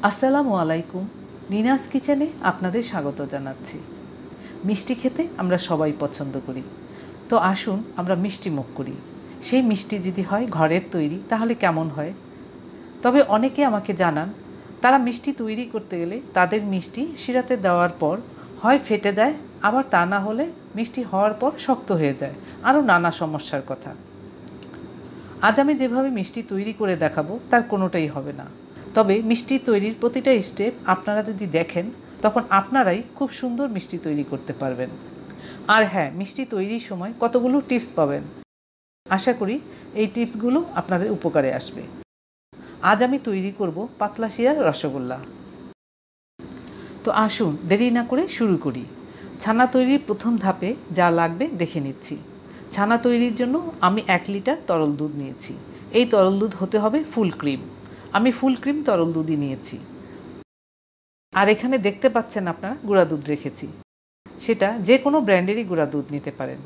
আসসালামু আলাইকুম। নিনাস কিচেনে আপনাদের স্বাগত জানাচ্ছি। মিষ্টি খেতে আমরা সবাই পছন্দ করি, তো আসুন আমরা মিষ্টি মুখ করি। সেই মিষ্টি যদি হয় ঘরের তৈরি তাহলে কেমন হয়? তবে অনেকে আমাকে জানান তারা মিষ্টি তৈরি করতে গেলে তাদের মিষ্টি শিরাতে দেওয়ার পর হয় ফেটে যায়, আবার তা না হলে মিষ্টি হওয়ার পর শক্ত হয়ে যায়, আরও নানা সমস্যার কথা। আজ আমি যেভাবে মিষ্টি তৈরি করে দেখাবো তার কোনোটাই হবে না। তবে মিষ্টি তৈরির প্রতিটা স্টেপ আপনারা যদি দেখেন তখন আপনারাই খুব সুন্দর মিষ্টি তৈরি করতে পারবেন। আর হ্যাঁ, মিষ্টি তৈরির সময় কতগুলো টিপস পাবেন। আশা করি এই টিপসগুলো আপনাদের উপকারে আসবে। আজ আমি তৈরি করব পাতলা শিরার রসগোল্লা। তো আসুন দেরি না করে শুরু করি। ছানা তৈরির প্রথম ধাপে যা লাগবে দেখে নিচ্ছি। ছানা তৈরির জন্য আমি 1 লিটার তরল দুধ নিয়েছি। এই তরল দুধ হতে হবে ফুল ক্রিম। আমি ফুল ক্রিম তরল দুধই নিয়েছি। আর এখানে দেখতে পাচ্ছেন আপনারা গুঁড়া দুধ রেখেছি, সেটা যে কোনো ব্র্যান্ডেরই গুঁড়া দুধ নিতে পারেন।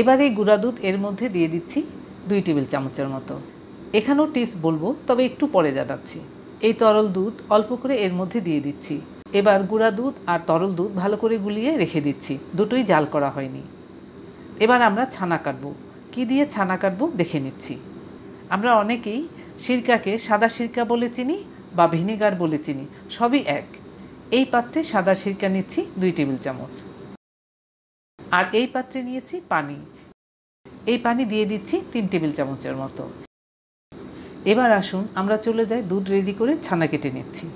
এবার এই গুঁড়া দুধ এর মধ্যে দিয়ে দিচ্ছি 2 টেবিল চামচের মতো। এখানেও টিপস বলবো, তবে একটু পরে জানাচ্ছি। এই তরল দুধ অল্প করে এর মধ্যে দিয়ে দিচ্ছি। এবার গুঁড়া দুধ আর তরল দুধ ভালো করে গুলিয়ে রেখে দিচ্ছি, দুটোই জাল করা হয়নি। এবার আমরা ছানা কাটবো। কি দিয়ে ছানা কাটবো দেখে নিচ্ছি। আমরা অনেকেই সিরকাকে সাদা সিরকা বলে চিনি বা ভিনেগার বলে চিনি, সবই এক। এই পাত্রে সাদা সিরকা নিচ্ছি 2 টেবিল চামচ, আর এই পাত্রে নিয়েছি পানি। এই পানি দিয়ে দিচ্ছি 3 টেবিল চামচের মতো। এবার আসুন আমরা চলে যাই দুধ রেডি করে ছানা কেটে নিচ্ছি।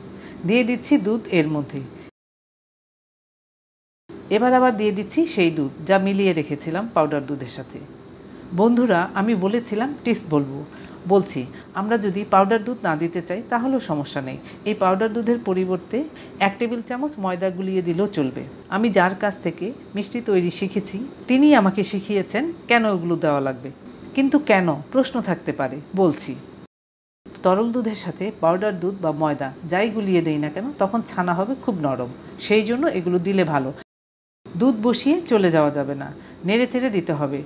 দিয়ে দিচ্ছি দুধ এর মধ্যে। এবার আবার দিয়ে দিচ্ছি সেই দুধ যা মিলিয়ে রেখেছিলাম পাউডার দুধের সাথে। বন্ধুরা, আমি বলেছিলাম টিপস বলছি, আমরা যদি পাউডার দুধ না দিতে চাই তাহলেও সমস্যা নেই। এই পাউডার দুধের পরিবর্তে 1 টেবিল চামচ ময়দা গুলিয়ে দিলেও চলবে। আমি যার কাছ থেকে মিষ্টি তৈরি শিখেছি তিনিই আমাকে শিখিয়েছেন কেন ওগুলো দেওয়া লাগবে। কিন্তু কেন প্রশ্ন থাকতে পারে, বলছি। তরল দুধের সাথে পাউডার দুধ বা ময়দা যাই গুলিয়ে দেই না কেন, তখন ছানা হবে খুব নরম। সেই জন্য এগুলো দিলে ভালো। দুধ বসিয়ে চলে যাওয়া যাবে না, নেড়ে চেড়ে দিতে হবে,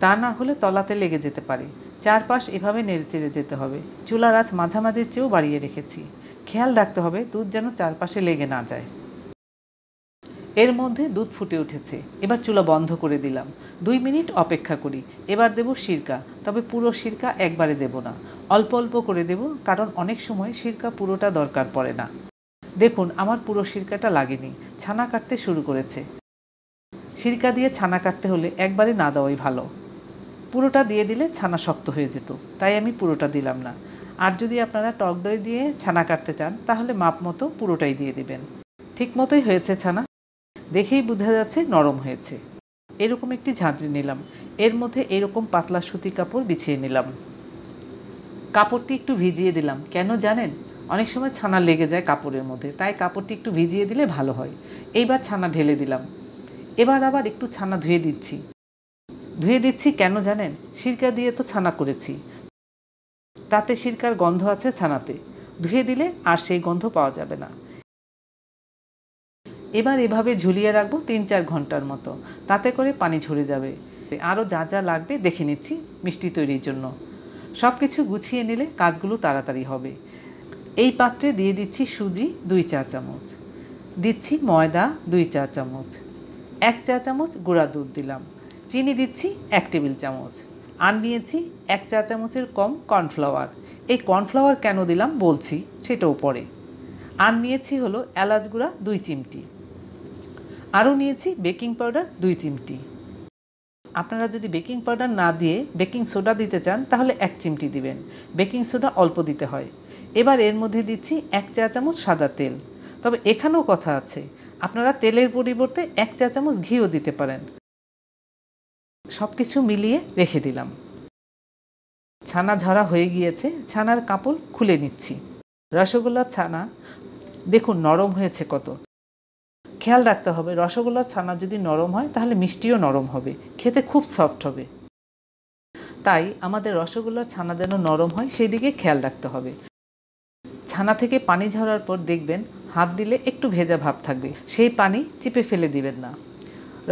তা না হলে তলাতে লেগে যেতে পারে। চারপাশ এভাবে নেড়ে চেড়ে যেতে হবে। চুলার আঁচ মাঝামাঝির চেয়েও বাড়িয়ে রেখেছি। খেয়াল রাখতে হবে দুধ যেন চারপাশে লেগে না যায়। এর মধ্যে দুধ ফুটে উঠেছে। এবার চুলা বন্ধ করে দিলাম। 2 মিনিট অপেক্ষা করি। এবার দেব সিরকা, তবে পুরো সিরকা একবারে দেব না, অল্প অল্প করে দেব, কারণ অনেক সময় সিরকা পুরোটা দরকার পড়ে না। দেখুন আমার পুরো সিরকাটা লাগেনি, ছানা কাটতে শুরু করেছে। সিরকা দিয়ে ছানা কাটতে হলে একবারে না দেওয়াই ভালো। পুরোটা দিয়ে দিলে ছানা শক্ত হয়ে যেত, তাই আমি পুরোটা দিলাম না। আর যদি আপনারা টক দই দিয়ে ছানা কাটতে চান তাহলে মাপ মতো পুরোটাই দিয়ে দিবেন। ঠিক মতোই হয়েছে ছানা, দেখেই বোঝা যাচ্ছে নরম হয়েছে। এরকম একটি ঝাঁঝরি নিলাম, এর মধ্যে এরকম পাতলা সুতি কাপড় বিছিয়ে নিলাম। কাপড়টি একটু ভিজিয়ে দিলাম, কেন জানেন? অনেক সময় ছানা লেগে যায় কাপড়ের মধ্যে, তাই কাপড়টি একটু ভিজিয়ে দিলে ভালো হয়। এইবার ছানা ঢেলে দিলাম। এবার আবার একটু ছানা ধুয়ে দিচ্ছি কেন জানেন? সিরকা দিয়ে তো ছানা করেছি, তাতে সিরকার গন্ধ আছে ছানাতে। ধুয়ে দিলে আর সেই গন্ধ পাওয়া যাবে না। এবার এভাবে ঝুলিয়ে রাখবো 3-4 ঘন্টার মতো, তাতে করে পানি ঝরে যাবে। আরও যা যা লাগবে দেখে নিচ্ছি মিষ্টি তৈরির জন্য। সব কিছু গুছিয়ে নিলে কাজগুলো তাড়াতাড়ি হবে। এই পাত্রে দিয়ে দিচ্ছি সুজি 2 চা চামচ, দিচ্ছি ময়দা 2 চা চামচ, 1 চা চামচ গুঁড়া দুধ দিলাম, চিনি দিচ্ছি 1 টেবিল চামচ, আর নিয়েছি 1 চা চামচের কম কর্নফ্লাওয়ার। এই কর্নফ্লাওয়ার কেন দিলাম বলছি, সেটাও পরে। আর নিয়েছি হলো এলাচ গুঁড়া 2 চিমটি, আরও নিয়েছি বেকিং পাউডার 2 চিমটি। আপনারা যদি বেকিং পাউডার না দিয়ে বেকিং সোডা দিতে চান তাহলে 1 চিমটি দিবেন। বেকিং সোডা অল্প দিতে হয়। এবার এর মধ্যে দিচ্ছি 1 চা চামচ সাদা তেল। তবে এখানেও কথা আছে, আপনারা তেলের পরিবর্তে 1 চা চামচ ঘিও দিতে পারেন। সব কিছু মিলিয়ে রেখে দিলাম। ছানা ঝরা হয়ে গিয়েছে, ছানার কাপড় খুলে নিচ্ছি। রসগোল্লার ছানা দেখুন নরম হয়েছে কত। খেয়াল রাখতে হবে রসগোল্লার ছানা যদি নরম হয় তাহলে মিষ্টিও নরম হবে, খেতে খুব সফট হবে। তাই আমাদের রসগোল্লার ছানা যেন নরম হয় সেই দিকে খেয়াল রাখতে হবে। ছানা থেকে পানি ঝরার পর দেখবেন হাত দিলে একটু ভেজা ভাব থাকবে, সেই পানি চিপে ফেলে দিবেন না।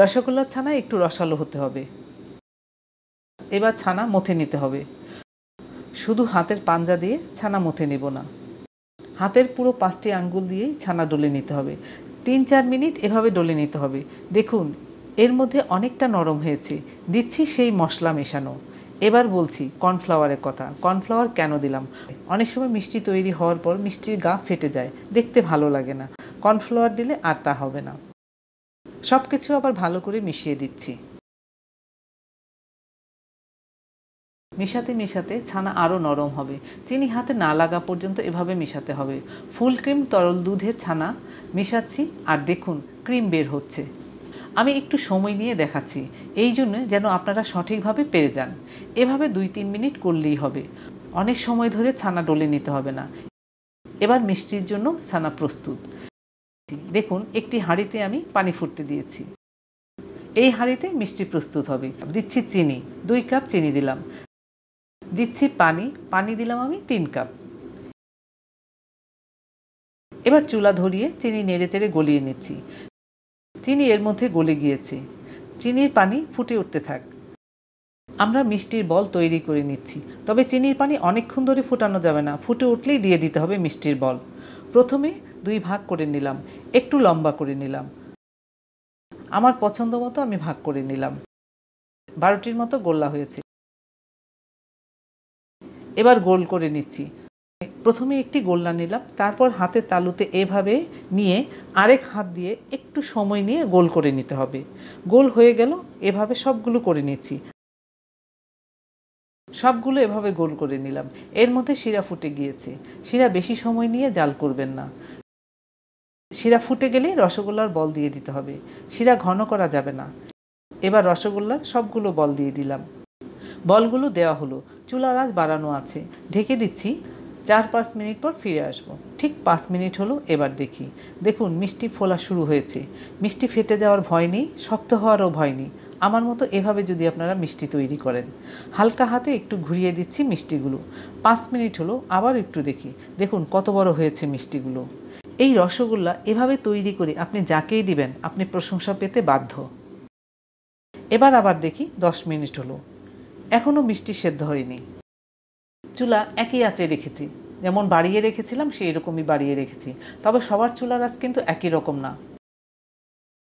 রসগোল্লার ছানা একটু রসালো হতে হবে। এবার ছানা মথে নিতে হবে। শুধু হাতের পাঞ্জা দিয়ে ছানা মথে নেব না, হাতের পুরো 5টি আঙ্গুল দিয়েই ছানা ডলে নিতে হবে। 3-4 মিনিট এভাবে ডলে নিতে হবে। দেখুন এর মধ্যে অনেকটা নরম হয়েছে। দিচ্ছি সেই মশলা মেশানো। এবার বলছি কর্নফ্লাওয়ারের কথা। কর্নফ্লাওয়ার কেন দিলাম? অনেক সময় মিষ্টি তৈরি হওয়ার পর মিষ্টির গা ফেটে যায়, দেখতে ভালো লাগে না। কর্নফ্লাওয়ার দিলে আর তা হবে না। সব কিছু আবার ভালো করে মিশিয়ে দিচ্ছি। মেশাতে মেশাতে ছানা আরও নরম হবে। চিনি হাতে না লাগা পর্যন্ত এভাবে মেশাতে হবে। ফুল ক্রিম তরল দুধের ছানা মেশাচ্ছি আর দেখুন ক্রিম বের হচ্ছে। আমি একটু সময় নিয়ে দেখাচ্ছি, এই জন্য যেন আপনারা সঠিকভাবে পেরে যান। এভাবে 2-3 মিনিট করলেই হবে। অনেক সময় ধরে ছানা ডলে নিতে হবে না। এবার মিষ্টির জন্য ছানা প্রস্তুত। দেখুন একটি হাঁড়িতে আমি পানি ফুটতে দিয়েছি। এই হাঁড়িতে মিষ্টি প্রস্তুত হবে। দিচ্ছি চিনি, 2 কাপ চিনি দিলাম। দিচ্ছি পানি দিলাম আমি 3 কাপ। এবার চুলা ধরিয়ে চিনি নেড়েচেড়ে গলিয়ে নিচ্ছি। চিনি এর মধ্যে গলে গিয়েছে। চিনির পানি ফুটে উঠতে থাক। আমরা মিষ্টির বল তৈরি করে নিচ্ছি। তবে চিনির পানি অনেকক্ষণ ধরে ফোটানো যাবে না, ফুটে উঠলেই দিয়ে দিতে হবে মিষ্টির বল। প্রথমে 2 ভাগ করে নিলাম, একটু লম্বা করে নিলাম। আমার পছন্দ মতো আমি ভাগ করে নিলাম। 12টির মতো গোল্লা হয়েছে। এবার গোল করে নিচ্ছি। প্রথমে একটি গোল্লা নিলাম, তারপর হাতের তালুতে এভাবে নিয়ে আরেক হাত দিয়ে একটু সময় নিয়ে গোল করে নিতে হবে। গোল হয়ে গেল, এভাবে সবগুলো করে নিচ্ছি। সবগুলো এভাবে গোল করে নিলাম। এর মধ্যে শিরা ফুটে গিয়েছে। শিরা বেশি সময় নিয়ে জাল করবেন না। শিরা ফুটে গেলে রসগোল্লার বল দিয়ে দিতে হবে। শিরা ঘন করা যাবে না। এবার রসগোল্লার সবগুলো বল দিয়ে দিলাম। বলগুলো দেওয়া হলো। চুলার আঁচ বাড়ানো আছে। ঢেকে দিচ্ছি। 4-5 মিনিট পর ফিরে আসবো। ঠিক 5 মিনিট হলো। এবার দেখি। দেখুন মিষ্টি ফোলা শুরু হয়েছে। মিষ্টি ফেটে যাওয়ার ভয় নেই, শক্ত হওয়ারও ভয় নেই। আমার মতো এভাবে যদি আপনারা মিষ্টি তৈরি করেন। হালকা হাতে একটু ঘুরিয়ে দিচ্ছি মিষ্টিগুলো। 5 মিনিট হলো, আবার একটু দেখি। দেখুন কত বড় হয়েছে মিষ্টিগুলো। এই রসগোল্লা এভাবে তৈরি করে আপনি যাকেই দিবেন আপনি প্রশংসা পেতে বাধ্য। এবার আবার দেখি 10 মিনিট হলো, এখনও মিষ্টি সেদ্ধ হয়নি। চুলা একই আঁচে রেখেছি, যেমন বাড়িয়ে রেখেছিলাম সেই রকমই বাড়িয়ে রেখেছি। তবে সবার চুলার আঁচ কিন্তু একই রকম না।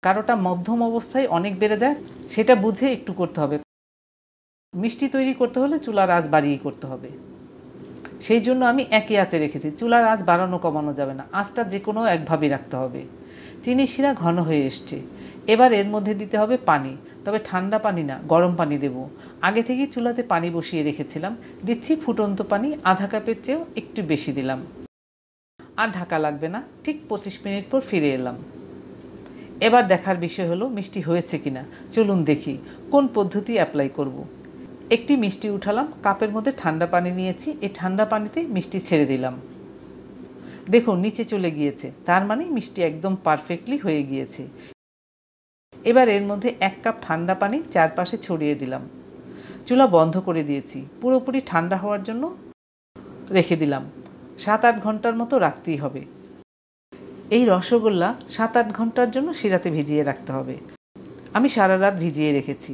কারোটা মধ্যম অবস্থায় অনেক বেড়ে যায়, সেটা বুঝে একটু করতে হবে। মিষ্টি তৈরি করতে হলে চুলার আঁচ বাড়িয়েই করতে হবে। সেই জন্য আমি একই আঁচে রেখেছি। চুলার আঁচ বাড়ানো কমানো যাবে না, আঁচটা যে কোনো একভাবেই রাখতে হবে। চিনি শিরা ঘন হয়ে এসছে। এবার এর মধ্যে দিতে হবে পানি, তবে ঠান্ডা পানি না, গরম পানি দেব। আগে থেকেই চুলাতে পানি বসিয়ে রেখেছিলাম। দিচ্ছি ফুটন্ত পানি, আধা কাপের চেয়েও একটু বেশি দিলাম। আর ঢাকা লাগবে না। ঠিক 25 মিনিট পর ফিরে এলাম। এবার দেখার বিষয় হলো মিষ্টি হয়েছে কিনা। চলুন দেখি কোন পদ্ধতি অ্যাপ্লাই করব। একটি মিষ্টি উঠালাম, কাপের মধ্যে ঠান্ডা পানি নিয়েছি। এই ঠান্ডা পানিতে মিষ্টি ছেড়ে দিলাম। দেখুন নিচে চলে গিয়েছে, তার মানে মিষ্টি একদম পারফেক্টলি হয়ে গিয়েছে। এবার এর মধ্যে 1 কাপ ঠান্ডা পানি চারপাশে ছড়িয়ে দিলাম। চুলা বন্ধ করে দিয়েছি। পুরোপুরি ঠান্ডা হওয়ার জন্য রেখে দিলাম। 7-8 ঘন্টার মতো রাখতেই হবে। এই রসগোল্লা 7-8 ঘন্টার জন্য শিরাতে ভিজিয়ে রাখতে হবে। আমি সারা রাত ভিজিয়ে রেখেছি।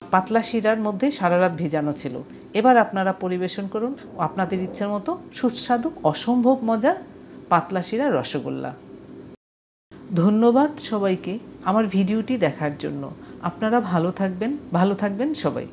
পাতলা শিরার মধ্যে সারা রাত ভিজানো ছিল। এবার আপনারা পরিবেশন করুন আপনাদের ইচ্ছার মতো সুস্বাদু অসম্ভব মজার পাতলা শিরার রসগোল্লা। ধন্যবাদ সবাইকে আমার ভিডিওটি দেখার জন্য। আপনারা ভালো থাকবেন সবাই।